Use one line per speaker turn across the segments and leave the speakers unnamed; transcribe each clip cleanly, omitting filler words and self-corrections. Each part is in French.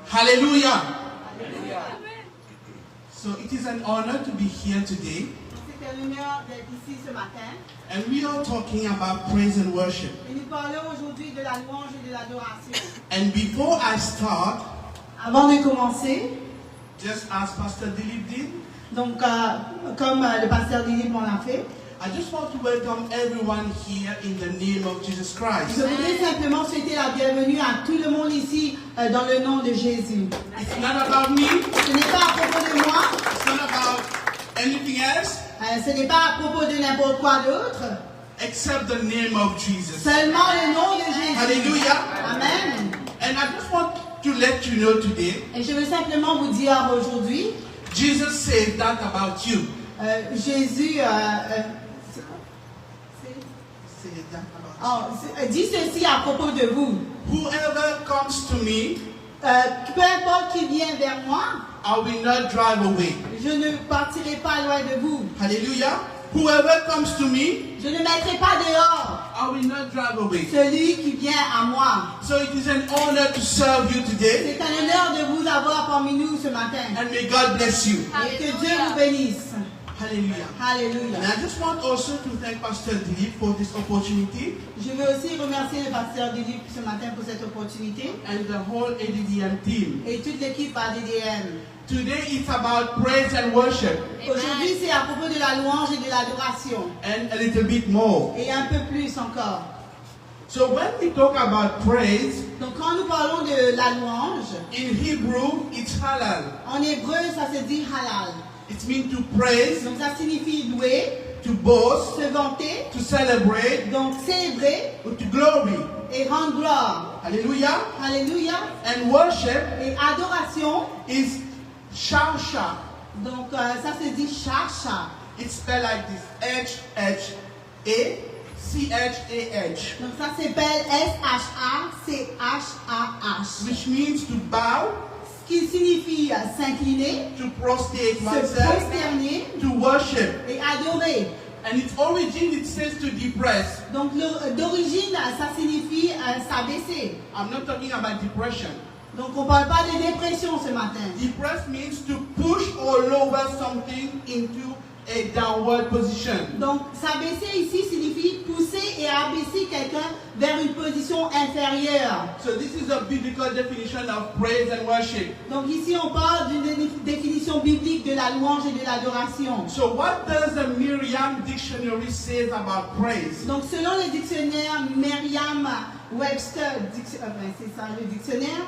Hallelujah. So it is an honor to be here today.
C'est un honneur d'être ici ce matin.
And we are talking about praise and worship.
Et nous parlons aujourd'hui de la louange et de l'adoration.
And before I start,
Avant de commencer,
just as Pastor Dilip did,
donc comme le pasteur Dilip l'a fait,
I just want to welcome everyone here in the name of Jesus Christ.
je voudrais simplement souhaiter la bienvenue à tout le monde ici dans le nom de Jésus.
It's not about me.
Ce n'est pas à propos de moi,
It's not about anything else
ce n'est pas à propos de n'importe quoi d'autre,
except the name of Jesus.
seulement le nom de Jésus.
Hallelujah.
Amen.
And I just want to let you know today,
Et je veux simplement vous dire aujourd'hui,
Jesus said that about you.
Jésus
Say that about
dit ceci à propos de vous.
you. Whoever comes to me,
Peu importe qui vient vers moi,
I will not drive away.
je ne partirai pas loin de vous.
Hallelujah. Whoever comes to me,
Je ne mettrai pas dehors
I will not drive away.
celui qui vient à moi.
So it is an honor to serve you today,
C'est un honneur de vous avoir parmi nous ce matin.
and may God bless you.
Et que Dieu vous bénisse.
Hallelujah.
Alléluia.
And I just want also to thank Pastor Dilip for this opportunity
Je veux aussi remercier le pasteur Dilip ce matin pour cette opportunité
and the whole ADDM team.
et toute l'équipe ADDM.
Today it's about praise and worship
Aujourd'hui, c'est à propos de la louange et de l'adoration.
and a little bit more.
Et un peu plus encore.
So when we talk about praise,
Donc quand nous parlons de la louange,
in Hebrew it's halal.
en hébreu, ça se dit halal.
It means to praise,
Donc ça signifie louer,
to boast,
se vanter,
to celebrate,
donc célébrer
or to glory.
et rendre gloire.
Hallelujah.
Alléluia.
And worship
Et adoration,
is shasha.
donc ça se dit chacha.
It's spelled like this: H-H-A-C-H-A-H,
Donc ça s'appelle S-H-A-C-H-A-H.
which means to bow,
Ce qui signifie s'incliner,
to prostrate
se
oneself,
prosterner
to worship.
et adorer.
And its origin, it says to depress.
Donc d'origine, ça signifie s'abaisser.
I'm not talking about depression.
Donc on ne parle pas de dépression ce matin.
Depress means to push or lower something into a downward position.
Donc s'abaisser ici signifie pousser et abaisser quelqu'un vers une position inférieure.
So this is a biblical definition of praise and worship.
Donc ici on parle d'une définition biblique de la louange et de l'adoration.
So what does the Merriam Dictionary say about praise?
Donc selon le dictionnaire Merriam-Webster, c'est ça le dictionnaire,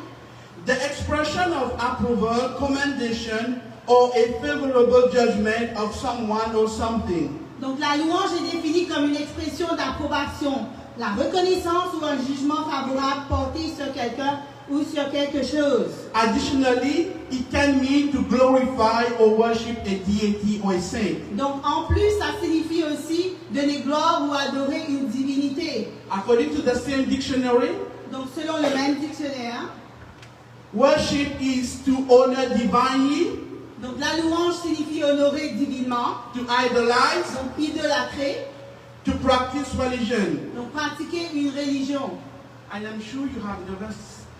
The expression of approval, commendation, or a favorable judgment of someone or something.
donc la louange est définie comme une expression d'approbation, la reconnaissance ou un jugement favorable porté sur quelqu'un ou sur quelque chose.
Additionally, it can mean to glorify or worship a deity or a saint.
Donc en plus, ça signifie aussi donner gloire ou adorer une divinité.
According to the same dictionary,
Donc selon le même dictionnaire,
worship is to honor divinely,
donc la louange signifie honorer divinement,
to idolize,
donc idolâtrer,
to practice religion.
donc pratiquer une religion.
And I'm sure you have never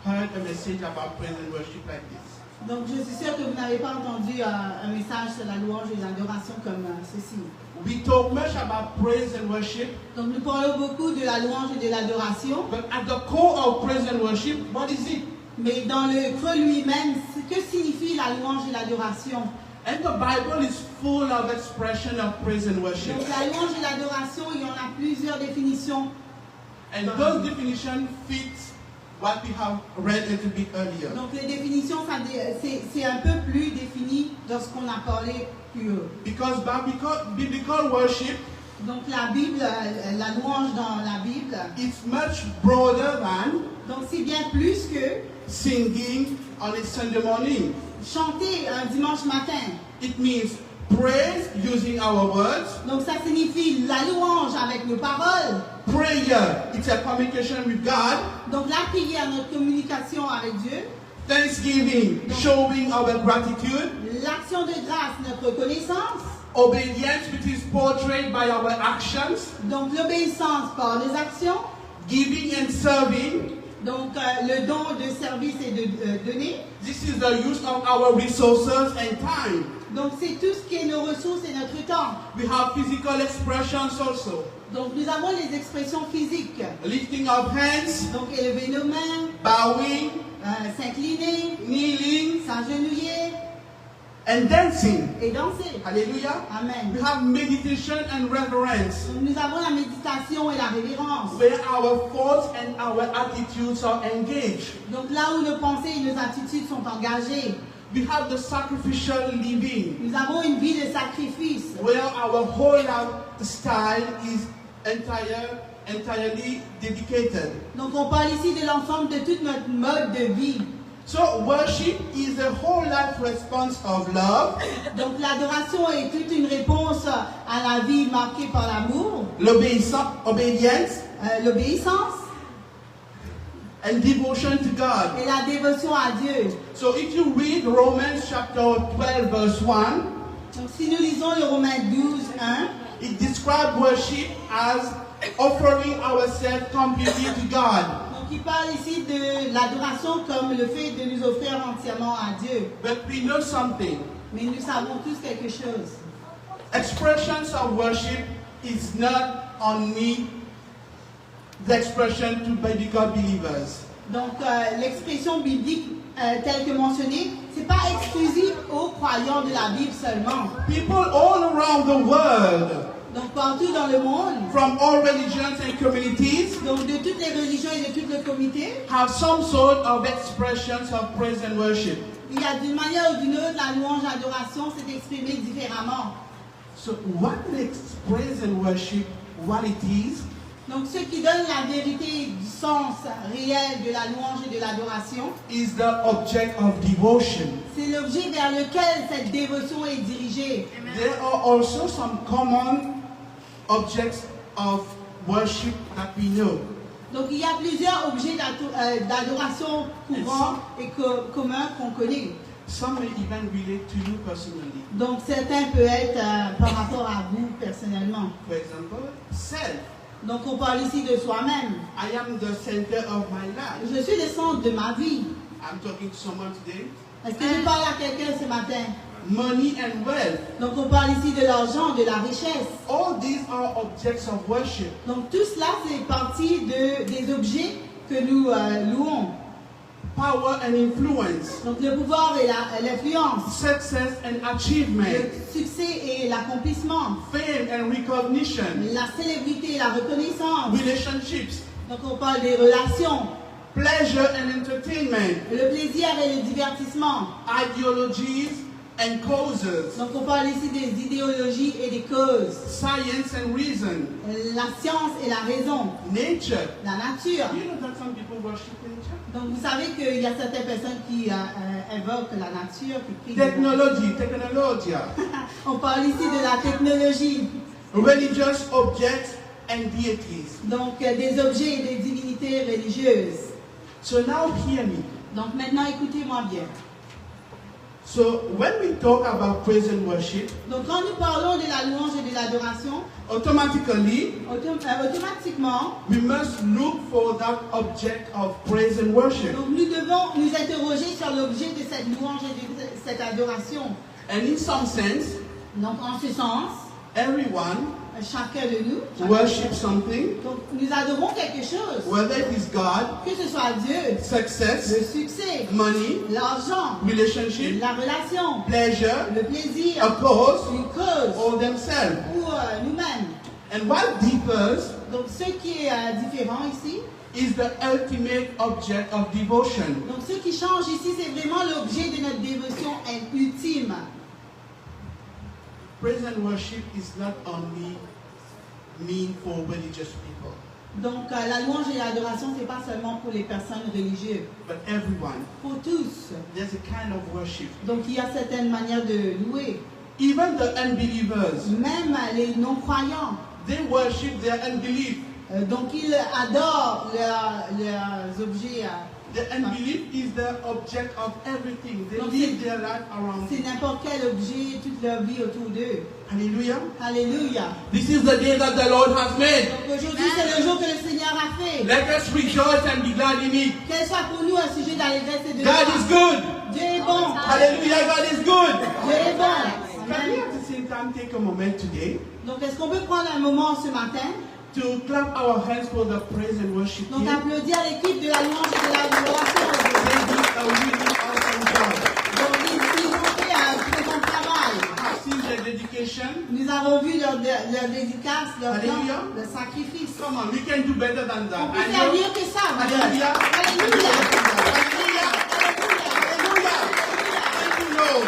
heard a message about praise and worship like this.
Donc je suis sûre que vous n'avez pas entendu un message sur la louange et l'adoration comme ceci.
We talk much about praise and worship,
Donc nous parlons beaucoup de la louange et de l'adoration,
but at the core of praise and worship, what is it?
mais dans le creux lui-même, que signifie la louange et l'adoration?
And the Bible is full of expression of praise and worship.
Donc la louange et l'adoration, il y en a plusieurs définitions.
And those definitions fit what we have read a little bit earlier.
Donc les définitions, c'est un peu plus défini dans ce qu'on a parlé plus haut.
Because biblical worship
Donc la Bible, la louange dans la Bible,
is much broader than
donc c'est bien plus que
singing on a Sunday morning.
chanter un dimanche matin.
It means praise using our words.
Donc ça signifie la louange avec nos paroles.
Prayer, it's a communication with God.
Donc la prière, notre communication avec Dieu.
Thanksgiving, showing our gratitude.
L'action de grâce, notre reconnaissance.
Obedience, which is portrayed by our actions.
Donc l'obéissance par les actions.
Giving and serving,
Donc le don de service et de donner.
This is the use of our resources and time.
Donc c'est tout ce qui est nos ressources et notre temps.
We have physical expressions also.
Donc nous avons les expressions physiques.
Lifting of hands,
Donc élever nos mains,
bowing,
s'incliner,
kneeling,
s'agenouiller
and dancing.
et danser.
Hallelujah.
Amen.
We have meditation and reverence,
Donc nous avons la méditation et la révérence.
where our thoughts and our attitudes are engaged.
Donc là où nos pensées et nos attitudes sont engagées.
We have the sacrificial living,
Nous avons une vie de sacrifice.
where our whole lifestyle is entirely dedicated.
Donc on parle ici de l'ensemble de toute notre mode de vie.
So worship is a whole life response of love,
Donc l'adoration est toute une réponse à la vie marquée par l'amour,
obedience,
l'obéissance
and devotion to God.
et la dévotion à Dieu.
So if you read Romans chapter 12 verse 1,
Donc si nous lisons le Romains 12, 1,
it describes worship as offering ourselves completely to God.
donc il parle ici de l'adoration comme le fait de nous offrir entièrement à Dieu.
But we know something.
Mais nous savons tous quelque chose.
Expressions of worship is not only the expression to biblical believers.
Donc l'expression biblique telle que mentionnée, c'est pas exclusif aux croyants de la Bible seulement.
People all around the world,
Donc partout dans le monde,
from all religions and communities,
donc de toutes les religions et de tout le comité,
have some sort of expressions of praise and worship.
il y a d'une manière ou d'une autre la louange, l'adoration s'est exprimée différemment.
So what makes praise and worship what it is?
Donc ce qui donne la vérité du sens réel de la louange et de l'adoration,
Is the object of devotion.
c'est l'objet vers lequel cette dévotion est dirigée.
There are also some common objects of worship that we know.
Donc il y a plusieurs objets d'adoration courants et communs qu'on connaît.
Some may even relate to you personally.
Donc certains peuvent être par rapport à vous personnellement.
For example, self.
Donc on parle ici de soi-même.
I am the center of my life.
Je suis le centre de ma vie.
I'm talking to someone today.
Est-ce que je parle à quelqu'un ce matin?
Money and wealth.
Donc on parle ici de l'argent, de la richesse.
All these are objects of worship.
Donc tout cela c'est partie des objets que nous louons.
Power and influence.
Donc le pouvoir et l'influence,
Success and achievement.
le succès et l'accomplissement,
Fame and recognition.
la célébrité et la reconnaissance.
Relationships.
Donc on parle des relations,
Pleasure and entertainment.
le plaisir et le divertissement.
Ideologies and causes.
Donc on parle ici des idéologies et des causes,
Science and reason.
la science et la raison,
Nature.
la nature.
You know that some people worship nature?
Donc vous savez qu'il y a certaines personnes qui invoquent la nature, qui crient.
Technology.
On parle ici de la technologie,
Religious objects and deities.
donc des objets et des divinités religieuses.
So now hear me.
Donc maintenant écoutez-moi bien.
So when we talk about praise and worship,
Donc quand nous parlons de la louange et de l'adoration,
automatically
automatiquement,
we must look for that object of praise and worship.
donc nous devons nous interroger sur l'objet de cette louange et de cette adoration.
And in some sense,
Donc en ce sens,
everyone
chacun de nous,
worship something,
donc nous adorons quelque chose,
whether it is God,
que ce soit Dieu, le
success,
succès,
money,
l'argent,
relationship,
la relation,
pleasure,
le plaisir,
a cause,
une cause
or themselves.
ou nous-mêmes.
And what differs
Donc ce qui est différent ici,
is the ultimate object of devotion.
donc ce qui change ici, c'est vraiment l'objet de notre dévotion ultime.
Praise and worship is not only mean for religious people,
Donc la louange et l'adoration, c'est pas seulement pour les personnes religieuses,
but everyone.
pour tous.
There's a kind of worship.
Donc il y a certaines manières de louer.
Even the unbelievers,
Même les non-croyants,
they worship their unbelief.
donc ils adorent leurs objets
The unbelief is the object of everything. They
Donc,
live their life around
C'est
it.
n'importe quel objet, toute leur vie autour d'eux.
Hallelujah.
Alléluia.
This is the day that the Lord has made.
Donc aujourd'hui, c'est le jour que le Seigneur a fait.
Let us rejoice and be glad in it.
Qu'elle soit pour nous un sujet d'allégresse et de
God is good.
Dieu est bon.
Hallelujah. God is good.
Dieu est bon.
Can we
Amen.
at the same time take a moment today
Donc est-ce qu'on peut prendre un moment ce matin,
to clap our hands for the praise and worship
donc
team?
applaudir l'équipe de la louange et de l'adoration
They
aujourd'hui.
did a really awesome job.
Donc ils ont fait un très bon travail.
I've seen their dedication.
Nous avons vu leur dédicace, leur temps,
Alléluia.
le sacrifice.
Come on, we can do better than
On
that.
peut
I
faire
know.
mieux que ça. madame.
Alléluia.
Alléluia.
Hallelujah. Hallelujah. Thank you, Lord.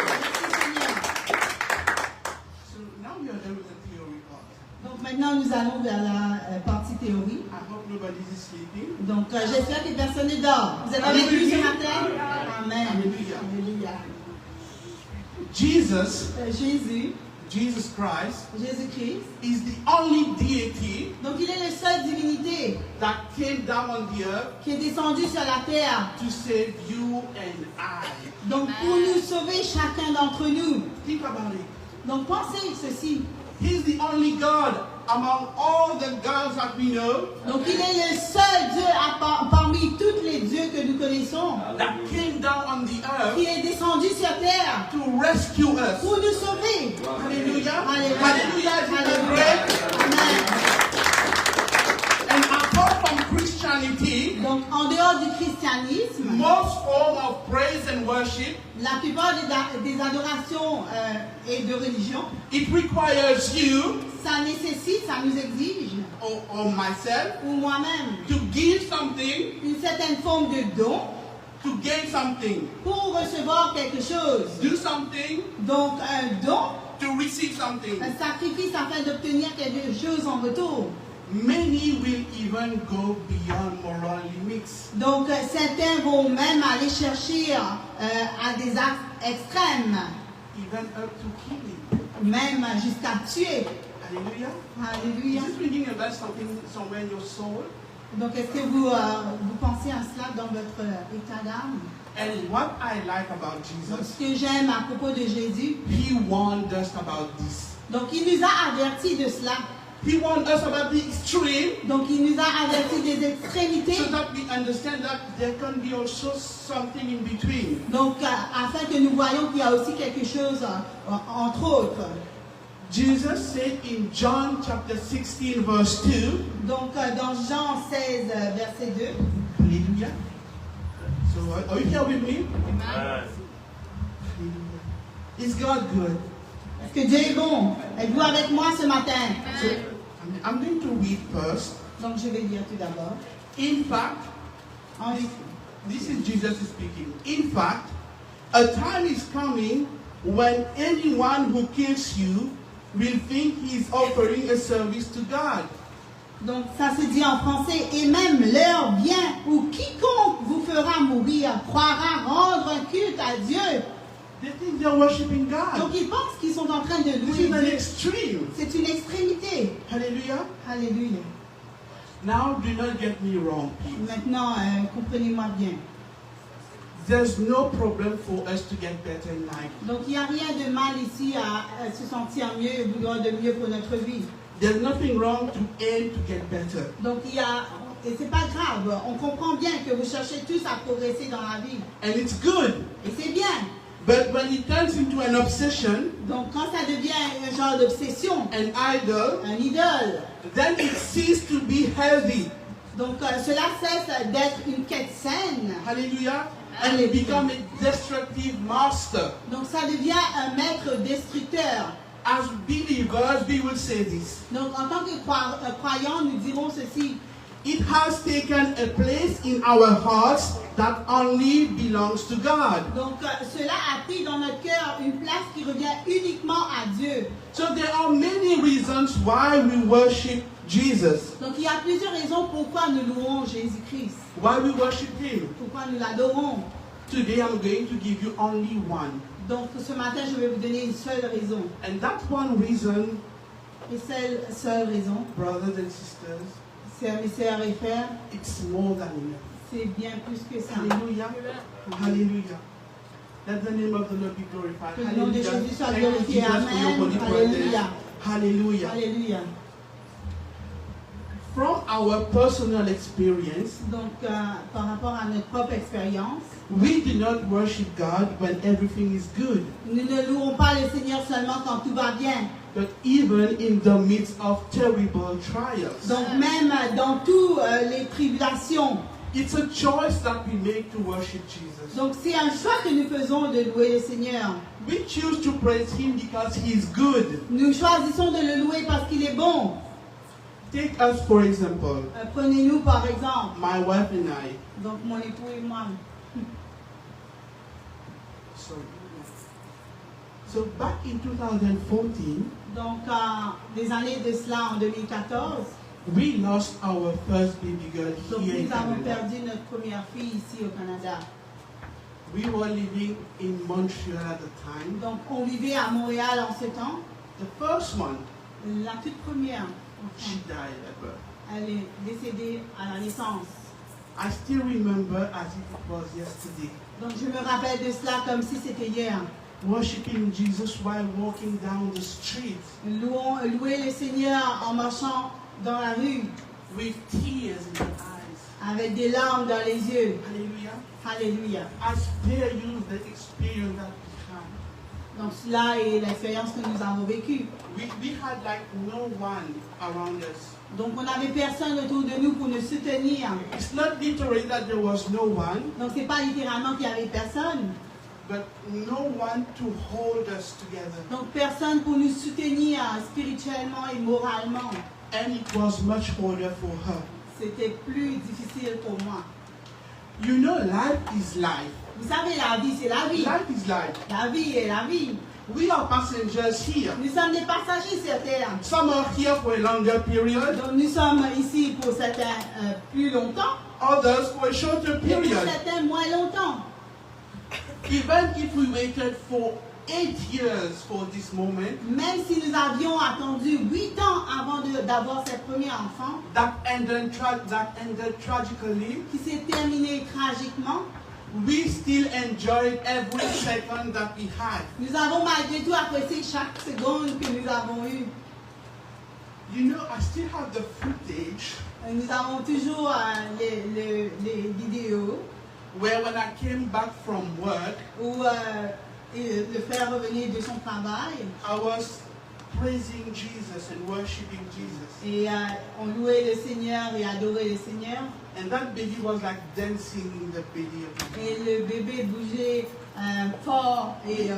So now we are done with the theory part.
Donc maintenant nous allons vers la partie théorie.
I hope nobody is sleeping.
Donc j'espère que personne ne dort. Vous êtes avec nous ce matin? Amen.
Alléluia.
Alléluia.
Jesus Christ
Jésus-Christ.
is the only deity
Donc il est la seule divinité
that came down on the earth
qui est descendue sur la terre.
to save you and I.
Donc pour nous sauver chacun d'entre nous.
Think about it.
Donc pensez ceci.
He's the only God among all the gods that we know
Donc il est le seul Dieu parmi tous les dieux que nous connaissons
that came down on the earth
qui est descendu sur terre
to rescue us.
pour nous sauver.
Hallelujah.
Alléluia.
Hallelujah. Isn't that
Alléluia.
great?
Amen.
And apart from Christianity,
Donc en dehors du christianisme,
most form of praise and worship,
la plupart des adorations et de religion,
it requires you
ça nécessite, ça nous exige,
or myself
ou moi-même,
to give something
une certaine forme de don
to gain something.
pour recevoir quelque chose.
Do something
Donc un don,
to receive something.
un sacrifice afin d'obtenir quelque chose en retour.
Many will even go beyond moral limits.
Donc certains vont même aller chercher à des actes extrêmes,
Even up to killing.
même jusqu'à tuer.
Hallelujah.
Alléluia.
Is this ringing a bell something somewhere in your soul?
Donc est-ce que vous pensez à cela dans votre état d'âme?
And what I like about
Donc,
Jesus,
ce que j'aime à propos de Jésus,
he warned us about this.
donc il nous a avertis de cela.
He warned us about the extreme
Donc il nous a avertis des extrémités.
so that we understand that there can be also something in between.
Donc afin que nous voyions qu'il y a aussi quelque chose entre autres.
Jesus said in John chapter 16 verse 2,
Donc dans Jean 16 verset 2.
hallelujah. So are you here with me?
Amen.
Hallelujah. Is God good?
Est-ce que Dieu est bon? Êtes-vous avec moi ce matin?
So I'm going to read first.
Donc je vais lire tout d'abord.
In fact,
En-
this is Jesus speaking. In fact, a time is coming when anyone who kills you will think he is offering a service to God.
Donc ça se dit en français, et même l'heure vient où quiconque vous fera mourir croira rendre un culte à Dieu.
They think they're worshiping God.
Donc ils pensent qu'ils sont en train de
This
louer
is an
Dieu.
extreme.
C'est une extrémité.
Hallelujah.
Alléluia.
Now, do not get me wrong, please.
Maintenant, comprenez-moi bien.
There's no problem for us to get better in life.
Donc il n'y a rien de mal ici à se sentir mieux et vouloir de mieux pour notre vie.
There's nothing wrong to aim to get better.
Donc il y a, et c'est pas grave, on comprend bien que vous cherchez tous à progresser dans la vie.
And it's good.
Et c'est bien.
But when it turns into an obsession,
Donc quand ça devient un genre d'obsession,
an idol,
un idole,
then it ceases to be healthy.
donc cela cesse d'être une quête saine.
Hallelujah. And it becomes a destructive master.
Donc ça devient un maître destructeur.
As believers, we will say this.
Donc en tant que croyants, nous dirons ceci.
It has taken a place in our hearts that only belongs to God.
Donc cela a pris dans notre cœur une place qui revient uniquement à Dieu.
So there are many reasons why we worship Jesus.
Donc il y a plusieurs raisons pourquoi nous louons Jésus-Christ.
Why we worship Him.
Pourquoi nous l'adorons.
Today I'm going to give you only one.
Donc ce matin, je vais vous donner une seule raison.
And that one reason,
Et seule raison,
brothers and sisters,
c'est mes sœurs et frères,
it's more than enough.
C'est bien plus que ça.
Hallelujah. Hallelujah. Let the name of the Lord be glorified.
Que le nom de
Hallelujah.
Jésus soit
Thank you,
glorifié.
Jesus, for your
Amen.
holy presence.
Alléluia.
Hallelujah.
Alléluia.
From our personal experience,
Donc, par rapport à notre propre expérience,
we do not worship God when everything is good,
nous ne louons pas le Seigneur seulement quand tout va bien.
but even in the midst of terrible trials.
Donc, même dans toutes les tribulations.
It's a choice that we make to worship Jesus.
Donc, c'est un choix que nous faisons de louer le Seigneur.
We choose to praise Him because He is good.
Nous choisissons de le louer parce qu'il est bon.
Take us, for example,
Prenez-nous par exemple.
my wife and I.
Donc, mon époux et moi.
Sorry. So back in 2014,
Donc, des années de cela, en 2014,
we lost our first baby girl
donc
here in
nous avons
Canada.
perdu notre première fille ici au Canada.
We were living in Montreal at the time.
Donc, on vivait à Montréal en ce temps.
The first one,
La toute première,
she died at birth.
elle est décédée à la naissance.
I still remember as if it was yesterday,
Donc, je me rappelle de cela comme si c'était hier.
worshiping Jesus while walking down the street
Louer le Seigneur en marchant dans la rue
with tears in the eyes.
avec des larmes dans les yeux.
Hallelujah.
Alléluia.
I spare you the experience that we had.
Donc, cela est l'expérience que nous avons vécue.
We had like no one around us.
Donc, on n'avait personne autour de nous pour nous soutenir.
It's not literally that there was no one,
Donc, c'est pas littéralement qu'il y avait personne.
but no one to hold us together.
Donc, personne pour nous soutenir spirituellement et moralement.
And it was much harder for her.
C'était plus difficile pour moi.
You know, life is life.
Vous savez, la vie, c'est la vie.
Life is life.
La vie est la vie.
We are passengers here.
Nous sommes des passagers sur Terre.
Some are here for a longer period,
Donc, nous sommes ici pour certains plus longtemps,
others for a shorter
et pour
period.
certains moins longtemps.
Even if we waited for 8 years for this moment,
Même si nous avions attendu 8 ans avant d'avoir cette première enfant,
that ended tragically,
qui s'est terminée tragiquement,
we still enjoyed every second that we had.
nous avons malgré tout apprécié chaque seconde que nous avons eue.
You know, I still have the footage
Nous avons toujours les vidéos
where when I came back from work,
où le frère revenait de son travail
I was praising Jesus and worshiping Jesus.
et on louait le Seigneur et adorait le Seigneur.
And that baby was like dancing in the belly of the
Et le bébé bougeait fort et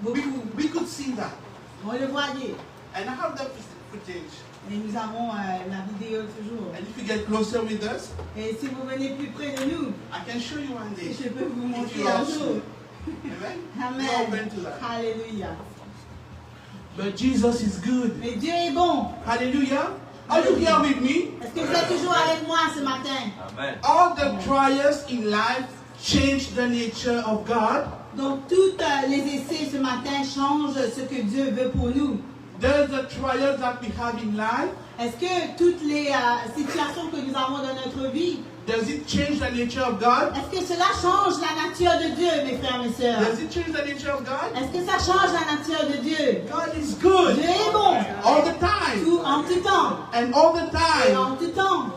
beaucoup.
We could see that.
On le voyait.
And I have that footage.
Et nous avons la vidéo toujours.
And if you get closer with us,
Et si vous venez plus près de nous,
I can show you one day.
je peux vous
If
montrer
you
un
are
jour.
soon. Amen? We're
Amen.
open to that.
Alléluia.
But Jesus is good.
Mais Dieu est bon.
Hallelujah. Are you here with me?
Est-ce que vous êtes toujours avec moi ce matin?
Amen.
All the trials in life change the nature of God.
Donc, toutes les essais ce matin changent ce que Dieu veut pour nous.
There's the trials that we have in life.
Est-ce que toutes les situations que nous avons dans notre vie,
Does it change the nature of God?
est-ce que cela change la nature de Dieu, mes frères et sœurs?
Does it change the nature of God?
Est-ce que ça change la nature de Dieu?
God is good
Dieu est bon.
all the time.
En tout temps.
And all the
Et
time,
en tout temps.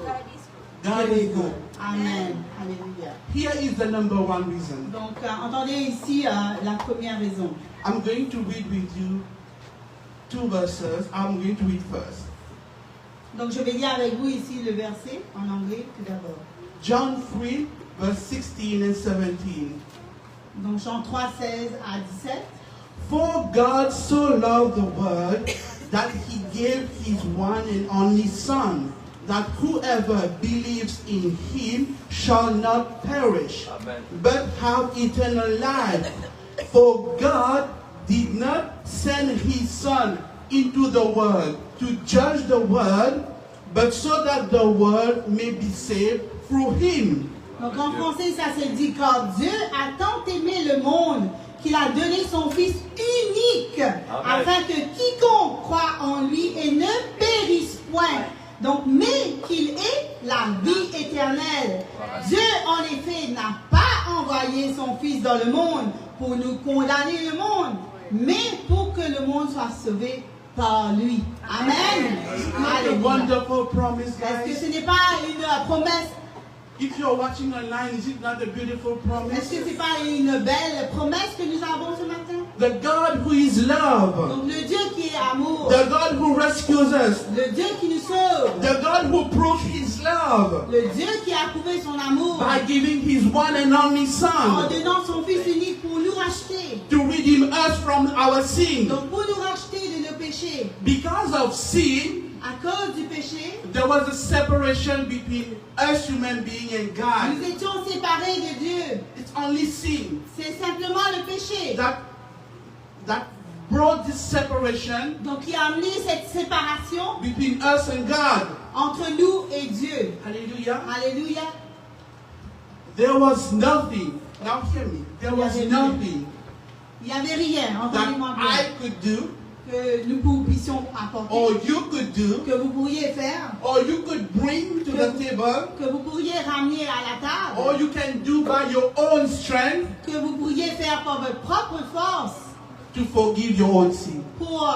God is good.
Amen. Alléluia.
Here is the number one reason.
Donc, entendez ici la première raison.
I'm going to read with you 2 verses. I'm going to read first.
Donc, je vais lire avec vous ici le verset en anglais tout d'abord.
John 3, verse 16 and 17.
Donc, Jean 3, 16 à 17.
For God so loved the world that he gave his one and only Son, that whoever believes in him shall not perish,
Amen.
but have eternal life. For God did not send his Son into the world to judge the world, but so that the world may be saved through him.
Donc, en français, ça se dit car Dieu a tant aimé le monde qu'il a donné son Fils unique,
Amen.
afin que quiconque croit en lui et ne périsse point, Donc, mais qu'il ait la vie éternelle. Dieu, en effet, n'a pas envoyé son Fils dans le monde pour nous condamner le monde, mais pour que le monde soit sauvé par lui. Amen.
What a wonderful promise,
Est-ce que
guys.
ce n'est pas une promesse?
If you're watching online, is it not a beautiful
Est-ce
promise?
que ce n'est pas une belle promesse que nous avons ce matin?
The God who is love,
Donc le Dieu qui est amour,
the God who rescues us,
le Dieu qui nous sauve,
the God who proves his love
le Dieu qui a prouvé son amour
by giving his one and only
en
Son
donnant son Fils unique pour nous racheter.
to redeem us from our sin.
Donc pour nous racheter de nos péchés.
Because of sin,
À cause du péché,
there was a separation between us human beings and God.
nous étions séparés de Dieu.
It's only sin
C'est simplement le péché.
that brought this separation
Donc qui a amené cette séparation
between us and God.
entre nous et Dieu.
Hallelujah.
Alléluia.
There was nothing. Now hear me. There was nothing
Il n'y avait rien,
that
entendez-moi bien,
I could do,
que nous puissions apporter,
or you could do,
que vous pourriez faire,
or you could bring to the table,
que vous pourriez ramener à la table,
or you can do by your own strength
que vous pourriez faire par votre propre force
to forgive your own sin.
pour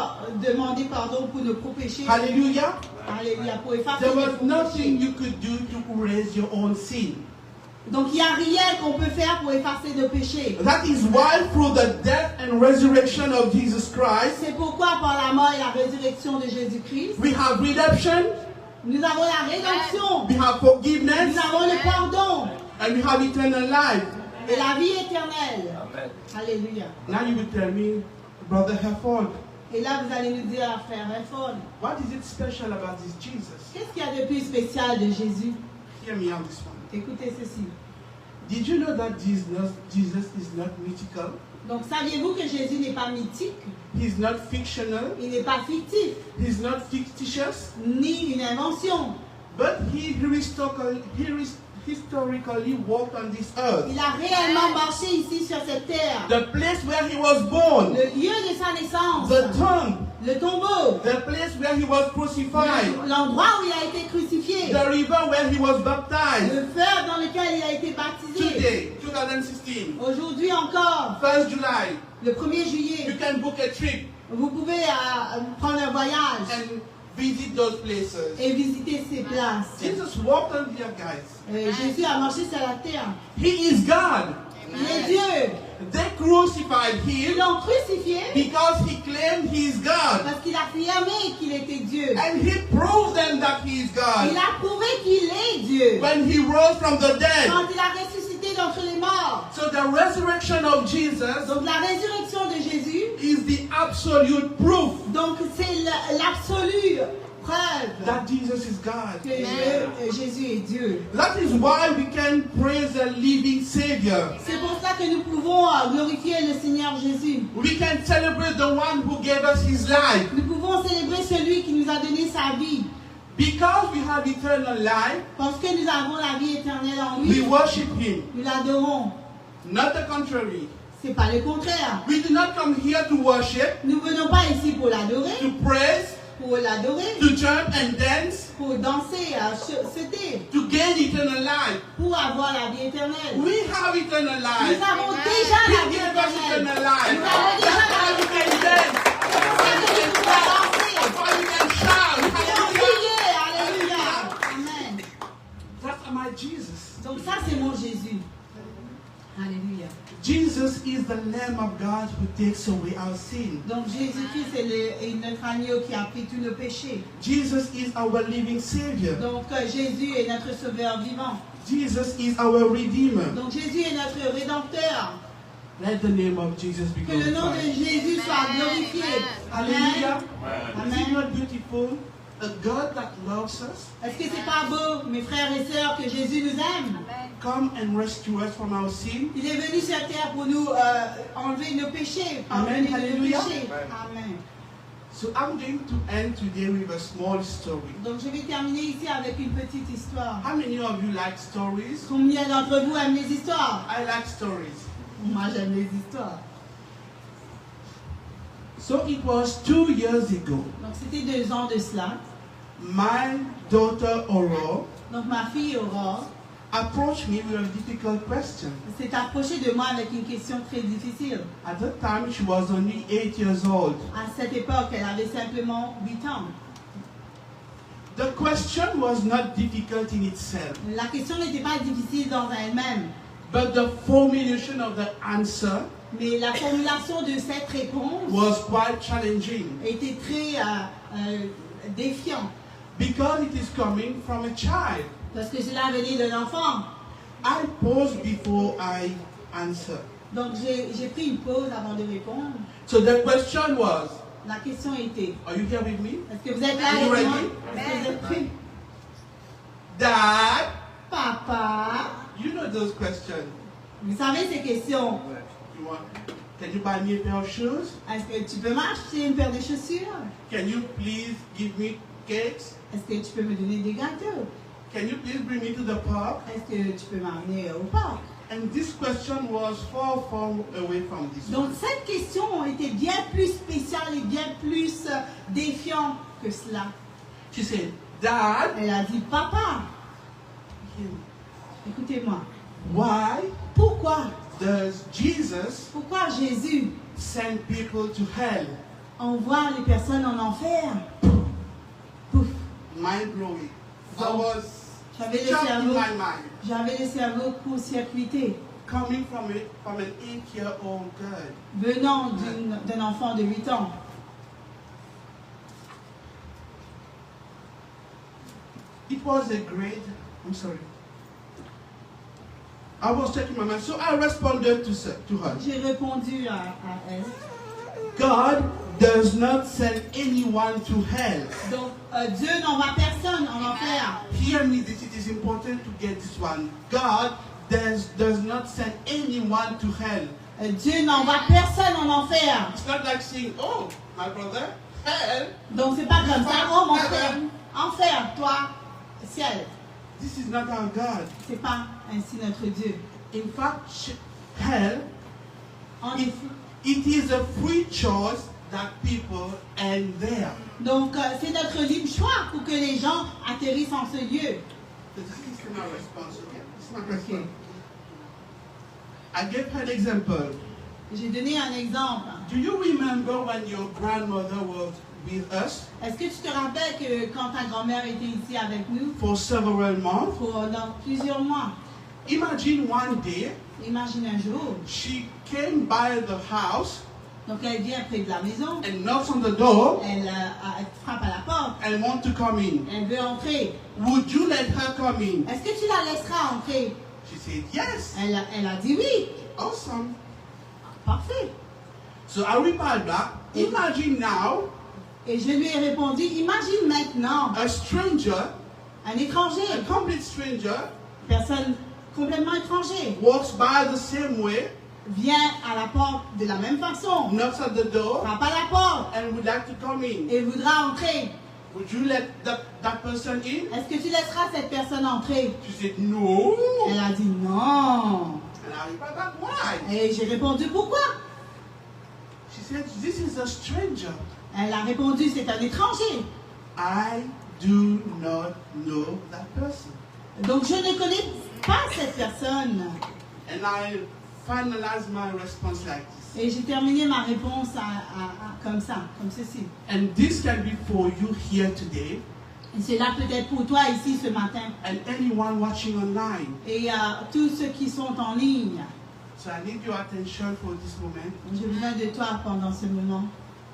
demander pardon pour nos péchés.
Hallelujah.
Alléluia, pour effacer
There
nos
was nothing
péchés.
you could do to erase your own sin.
Donc il n'y a rien qu'on peut faire pour effacer nos péchés.
That is why through the death and resurrection of Jesus Christ,
C'est pourquoi par la mort et la résurrection de Jésus-Christ,
we have redemption,
nous avons la rédemption,
we have
nous
forgiveness,
avons le pardon
and we have eternal life.
et la vie éternelle. Alléluia.
Now you will tell me, Brother Herford,
Et là, vous allez nous dire, frère Redford,
what is it special about this Jesus?
qu'est-ce qu'il y a de plus spécial de Jésus?
Hear me on this one.
Écoutez ceci.
Did you know that Jesus is not mythical?
Donc, saviez-vous que Jésus n'est pas mythique,
He's not fictional.
il n'est pas fictif,
He's not fictitious.
ni une invention.
But he historically walked on this earth.
Il a réellement marché ici sur cette terre.
The place where he was born,
Le lieu de sa naissance,
the tomb,
le tombeau,
the place where he was crucified,
l'endroit où il a été crucifié,
the river where he was baptized.
le fleuve dans lequel il a été baptisé.
Today, 2016,
Aujourd'hui encore,
1st July,
le 1er juillet,
you can book a trip
vous pouvez prendre un voyage
and visit those places.
et visiter ces places.
Jesus walked on here, guys.
Jésus a marché sur la terre.
He is God.
Il est Dieu.
They crucified
Ils
him
l'ont crucifié
because he claimed he is God.
parce qu'il a affirmé qu'il était Dieu.
And he proved them that he is
Il
God
a prouvé qu'il est Dieu.
when he rose from the dead.
Quand il a ressuscité d'entre les morts.
So the resurrection of Jesus
Donc la résurrection de Jésus,
is the absolute proof
donc c'est l'absolue preuve
that Jesus is God.
que Jésus est Dieu.
That is why we can praise the living Savior.
C'est pour cela que nous pouvons glorifier le Seigneur Jésus.
We can celebrate the one who gave us his life.
Nous pouvons célébrer celui qui nous a donné sa vie.
Because we have eternal life,
Parce que nous avons la vie éternelle en
we
lui.
worship him,
Nous l'adorons.
not the contrary.
C'est pas le contraire.
We do not come here to worship,
Nous venons pas ici pour l'adorer,
to praise, to jump and dance,
pour danser, sauter,
to gain eternal life.
pour avoir la vie éternelle.
We have eternal
Nous
life.
avons déjà
He
la vie
gave us
éternelle.
eternal life.
Nous avons déjà
That's
la
why
vie
you can
éternelle.
dance.
C'est pour pouvoir danser.
That's why you can shout.
Nous pouvons
Hallelujah.
crier. Alléluia. Amen.
That's my Jesus.
Donc ça, c'est mon Jésus. Alléluia.
Jesus is the Lamb of God who takes away our sin.
Donc Jésus-Christ est notre agneau qui a pris tous nos péchés.
Jesus is our living Savior.
Donc Jésus est notre sauveur vivant.
Jesus is our Redeemer.
Donc Jésus est notre rédempteur.
Let the name of Jesus be
Que le nom de
glorified.
Jésus soit glorifié.
Hallelujah.
Amen.
Is it not beautiful? A God that loves us,
Est-ce que c'est pas beau, mes frères et sœurs, que Jésus nous aime?
come and rescue us from our sin.
Il est venu sur terre pour nous enlever nos péchés,
Amen.
pardonner nos
Hallelujah.
péchés. Amen.
So I'm going to end today with a small story.
Donc je vais terminer ici avec une petite histoire.
How many of you like stories?
Combien d'entre vous aiment les histoires?
I like stories.
Moi j'aime les histoires.
So it was 2 years ago.
Donc c'était 2 ans de cela.
my daughter Aurore
Donc ma fille Aurore
approached me with a difficult question.
s'est approchée de moi avec une question très difficile.
At that time, she was only 8 years old.
À cette époque, elle avait simplement 8 ans.
The question was not difficult in itself,
La question n'était pas difficile dans elle-même,
but the formulation of the answer
mais la formulation de cette réponse
was quite challenging
était très défiante.
because it is coming from a child.
Parce que cela venait d'un enfant.
I paused before I answer.
Donc j'ai pris une pause avant de répondre.
So the question was,
La question était,
are you here with me?
est-ce que vous êtes là
Are you
avec moi?
ready?
Est-ce que vous êtes prêts?
Dad,
Papa,
you know those questions.
vous savez ces questions.
Can you buy me a pair of shoes?
Est-ce que tu peux m'acheter une paire de chaussures?
Can you please give me cakes?
Est-ce que tu peux me donner des gâteaux?
Can you please bring me to the park?
Est-ce que tu peux m'amener au parc?
And this question was far away from this
Donc
one.
cette question était bien plus spéciale et bien plus défiante que cela.
She said, Dad,
Elle a dit, papa, écoutez-moi,
why
pourquoi
does Jesus
Jésus
send people to hell?
envoie les personnes en enfer? Pouf.
Mind blowing. I
So,
was
J'avais le
stuck in
cerveau,
my mind.
j'avais le cerveau court-circuité,
Coming from an 8-year-old girl.
venant d'un enfant de 8 ans.
It was a great, I'm sorry. I was checking my mind. So I responded to her.
J'ai répondu à elle.
God does not send anyone to hell.
Donc, Dieu n'envoie personne en enfer.
Hear me, this it is important to get this one. God does not send anyone to hell.
Dieu n'envoie personne en enfer.
It's not like saying, oh, my brother, hell.
Donc, c'est pas comme ça. Oh, mon frère, enfer, toi, ciel.
This is not our God.
C'est pas ainsi notre Dieu.
In fact, hell,
En
it,
effet.
it is a free choice that people end there.
Donc, c'est notre libre choix pour que les gens atterrissent en ce lieu.
This is not response again. It's not
Ok.
response. I gave her an example.
J'ai donné un exemple.
Do you remember when your grandmother was with us
Est-ce que tu te rappelles que quand ta grand-mère était ici avec nous
for several months?
pendant plusieurs mois?
Imagine one day
Imagine un jour.
she came by the house
Donc, elle vient près de la maison.
and knocks on the door
Elle frappe à la porte.
and wants to come in.
Elle veut entrer.
Would you let her come in?
Est-ce que tu la laisseras entrer?
She said, yes.
Elle a dit oui.
Awesome.
Parfait.
So I replied back, imagine now
Et je lui ai répondu, imagine maintenant
a stranger,
un étranger,
a complete stranger,
personne complètement étranger,
walks by the same way,
vient à la porte de la même façon,
knocks at the door,
frappe à la porte
and would like to come in.
et voudra entrer.
Would you let that person in?
Est-ce que tu laisseras cette personne entrer?
She said, no.
Elle a dit non.
And I replied back, why?
Et j'ai répondu pourquoi?
She said, this is a stranger.
Elle a répondu c'est un étranger.
I do not know that person.
Donc je ne connais pas cette personne.
And I finalized my response like this.
Et j'ai terminé ma réponse comme ça, comme ceci.
And this can be for you here today
Et c'est là peut-être pour toi ici ce matin.
and anyone watching online.
Et tous ceux qui sont en ligne.
So I need your attention for this moment.
J'ai besoin de toi pendant ce moment.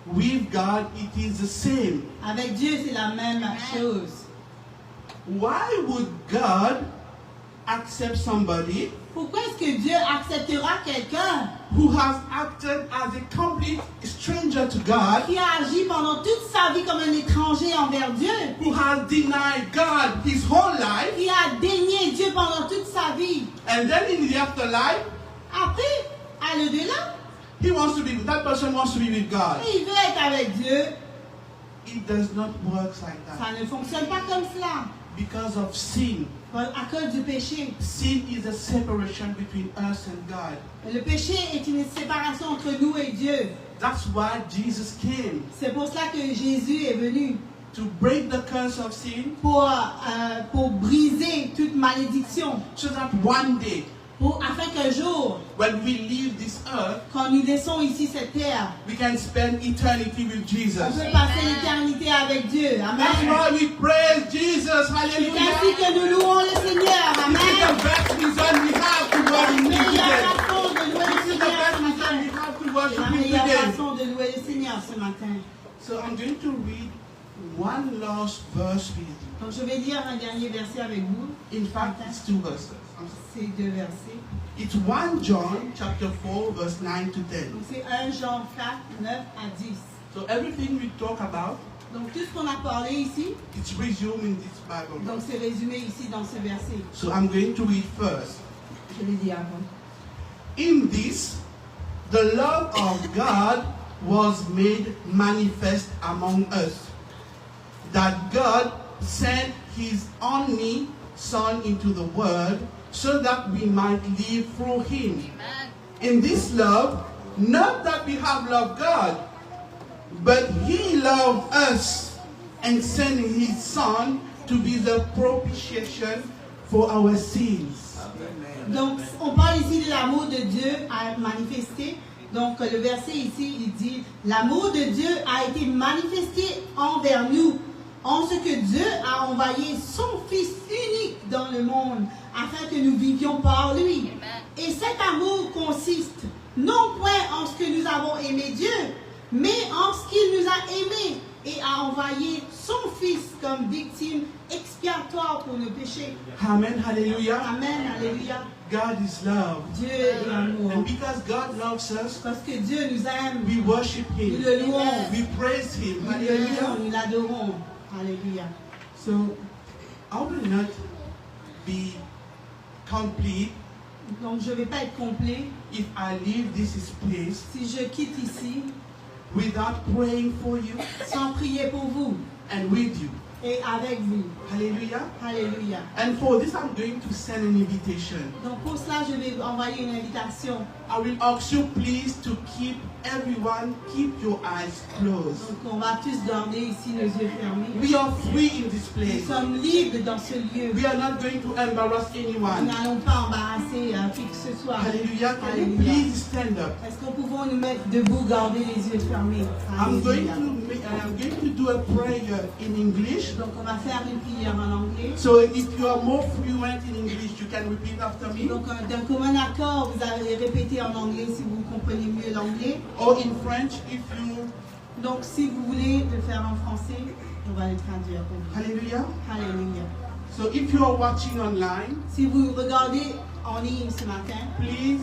With God, it is the same.
Avec Dieu, c'est la même chose.
Why would God accept somebody
Pourquoi est-ce que Dieu acceptera quelqu'un
who has acted as a complete stranger to God,
qui a agi pendant toute sa vie comme un étranger envers Dieu,
who has denied God his whole life,
qui a dénié Dieu pendant toute sa vie?
and then in the afterlife,
Après, à l'au-delà,
that person wants to be with God?
il veut être avec Dieu.
It does not work like that.
Ça ne fonctionne pas comme cela.
Because of sin.
À cause du péché.
Sin is a separation between us and God.
Le péché est une séparation entre nous et Dieu.
That's why Jesus came.
C'est pour cela que Jésus est venu.
to break the curse of sin,
pour briser toute malédiction,
so that one day,
afin qu'un jour,
when we leave this earth,
quand nous laissons ici cette terre,
we can spend eternity with
on
Jesus.
peut passer l'éternité avec Dieu.
That's
Amen.
why we praise Jesus.
C'est ainsi
Hallelujah.
que nous louons le Seigneur.
This is
Amen.
the best reason we have to
La
worship Him
meilleure
today.
façon de louer
This
le
is the
Seigneur
best
ce
reason
matin.
we have to
C'est
worship
la
Him
meilleure
today.
façon de louer le Seigneur ce matin.
So I'm going to read one last verse with you.
Donc je vais lire un dernier verset avec vous.
In fact, it's two verses.
C'est 2 versets.
It's 1 John chapter 4, verse 9 to 10.
Donc c'est 1 Jean 4, 9 à 10.
So everything we talk about,
Donc tout ce qu'on a parlé ici,
it's resumed in this Bible.
donc c'est résumé ici dans ce verset.
So I'm going to read first.
Je vais dire avant.
In this, the love of God was made manifest among us, that God sent His only Son into the world so that we might live through Him. In this love, not that we have loved God, but He loved us and sent His Son to be the propitiation for our sins.
Donc, on parle ici de l'amour de Dieu à manifester. Donc, le verset ici, il dit, l'amour de Dieu a été manifesté envers nous, en ce que Dieu a envoyé son Fils unique dans le monde, afin que nous vivions par lui. Et cet amour consiste, non point en ce que nous avons aimé Dieu, mais en ce qu'il nous a aimés et a envoyé son Fils comme victime expiatoire pour nos péchés.
Amen, hallelujah.
Amen, alléluia.
God is love.
Dieu est l'amour.
And because God loves us,
Parce que Dieu nous aime,
we worship
nous
Him.
le louons,
We praise Him.
nous le louons,
Hallelujah.
nous l'adorons. Alléluia.
So, I will not be complete
Donc je ne vais pas être complet
if I leave this place
si je quitte ici
without praying for you
sans prier pour vous
and with you.
et avec vous.
Hallelujah.
Alléluia.
And for this, I'm going to send an invitation.
Donc pour cela, je vais envoyer une invitation.
I will ask you please to keep your eyes closed.
Donc on va tous garder ici nos yeux fermés.
We are free in this
Nous
place.
sommes libres dans ce lieu.
We are not going to embarrass
Nous
anyone.
n'allons pas embarrasser qui que ce soit.
Hallelujah. Can you
Alléluia.
please stand up?
Est-ce qu'on pouvons nous mettre debout, garder les yeux fermés?
I'm going
Alléluia.
to do a prayer in English.
Donc on va faire une prière en anglais.
So if you are more fluent in English, you can repeat after me.
Donc d'un commun accord, vous allez répéter en anglais si vous comprenez mieux l'anglais.
Or in French if you...
Donc si vous voulez le faire en français, on va le traduire pour vous.
Hallelujah.
Alléluia.
So if you are watching online,
Si vous regardez en ligne ce matin,
please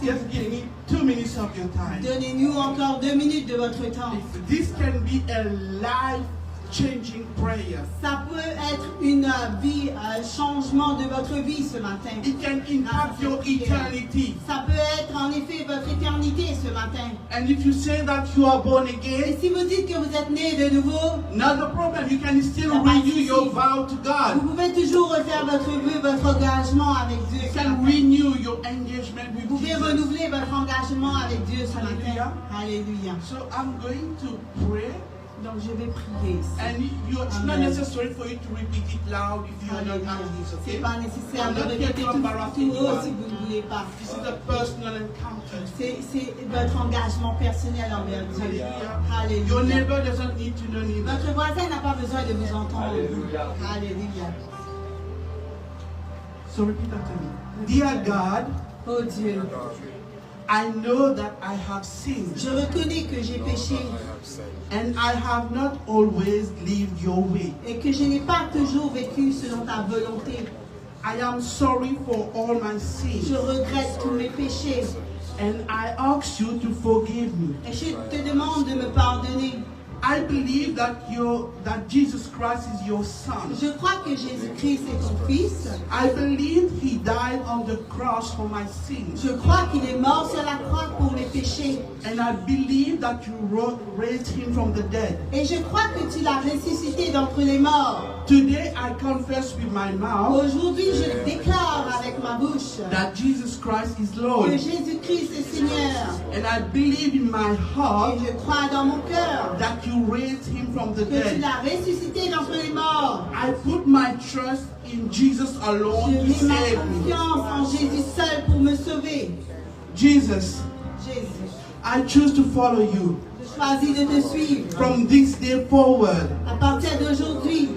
just give me 2 minutes of your time.
donnez-nous encore 2 minutes de votre temps.
This can be a life-changing prayer.
Ça peut être une vie, un changement de votre vie ce matin.
It can impact your eternity.
Ça peut être en effet votre éternité ce matin.
And if you say that you are born
Et
again,
si vous dites que vous êtes né de nouveau,
not a problem. You can still
Yeah, but
renew
you
your
see-
vow to
vous
God.
pouvez toujours refaire votre vœu, votre engagement avec Dieu.
You
ce
can
matin.
renew your engagement with
Vous pouvez
Jesus.
renouveler votre engagement avec Dieu ce
Alléluia.
matin. Alléluia.
So I'm going to pray,
Donc je vais prier ici.
and it's not
Amen.
necessary for you to repeat it loud if you are not
Alléluia.
anxious.
C'est
Okay?
pas nécessaire
I'm
de
not here
répéter
to
tout
embarrass
haut si
anyone.
vous ne voulez pas.
This is a personal encounter.
C'est votre engagement personnel envers Dieu.
Hallelujah. Your
Alléluia.
neighbor doesn't need to know neither.
Votre voisin n'a pas besoin de vous entendre. Alléluia.
So repeat after me. Dear God,
Oh Dieu,
I know that I have sinned
je reconnais que j'ai péché
and I have not always lived your way.
et que je n'ai pas toujours vécu selon ta volonté.
I am sorry for all my sins
Je regrette tous mes péchés
and I ask you to forgive me.
et je te demande de me pardonner.
I believe that Jesus Christ is your son.
Je crois que Jésus-Christ est ton Fils.
I believe he died on the cross for my sins.
Je crois qu'il est mort sur la croix pour mes péchés.
And I believe that you raised him from the dead.
Et je crois que tu l'as ressuscité d'entre les morts.
Today I confess with my mouth
Aujourd'hui, je déclare avec ma bouche
that Jesus Christ is
que
Lord.
Jésus-Christ est Seigneur.
And I believe in my
Et
heart
je crois dans mon cœur
that you you raised him from the
que tu
dead.
l'as ressuscité d'entre les morts.
I put my trust in Jesus
Je
alone to
mets ma
save me.
confiance en Jésus seul pour me sauver.
Jesus,
Jésus,
I choose to follow you.
je choisis de te suivre.
From this day forward,
À partir d'aujourd'hui,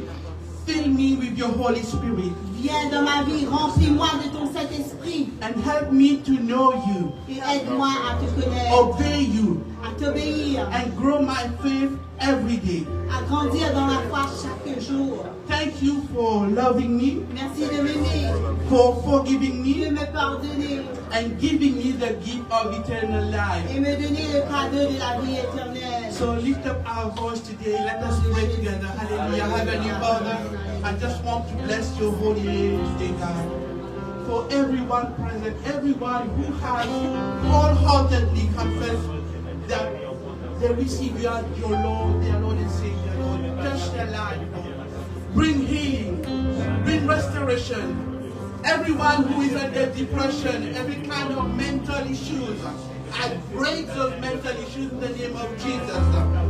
fill me with your Holy Spirit
viens dans ma vie, remplis-moi de ton Saint-Esprit
and help me to know you,
et aide-moi à te connaître,
obey you,
à t'obéir,
and grow my faith every day.
à grandir dans la foi chaque jour.
Thank you for loving me,
Merci de m'aimer,
for forgiving
de
me,
me pardonner
and giving me the gift of eternal life.
et me donner le cadeau de la vie éternelle.
So lift up our voice today. Let us pray together. Hallelujah. Heavenly Father, I just want to bless your holy name today, God. For everyone present, everyone who has wholeheartedly confessed that they receive you as your Lord, their Lord and Savior, Lord. Touch their life, Lord. Bring healing, bring restoration. Everyone who is under depression, every kind of mental issues, I break those mental issues in the name of Jesus.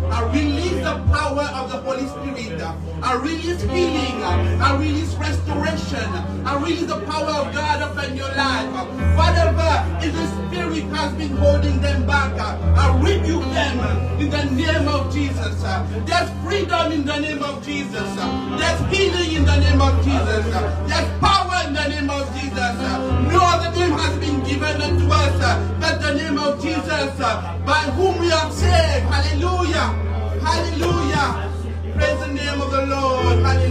I release the power of the Holy Spirit. I release healing. I release restoration. I release the power of God upon your life. Whatever in the spirit has been holding them back, I rebuke them in the name of Jesus. There's freedom in the name of Jesus. There's healing in the name of Jesus. There's power in the name of Jesus. No other name has been given unto us but the name of Jesus, by whom we are saved. Hallelujah. Hallelujah. Praise the name of the Lord. Hallelujah.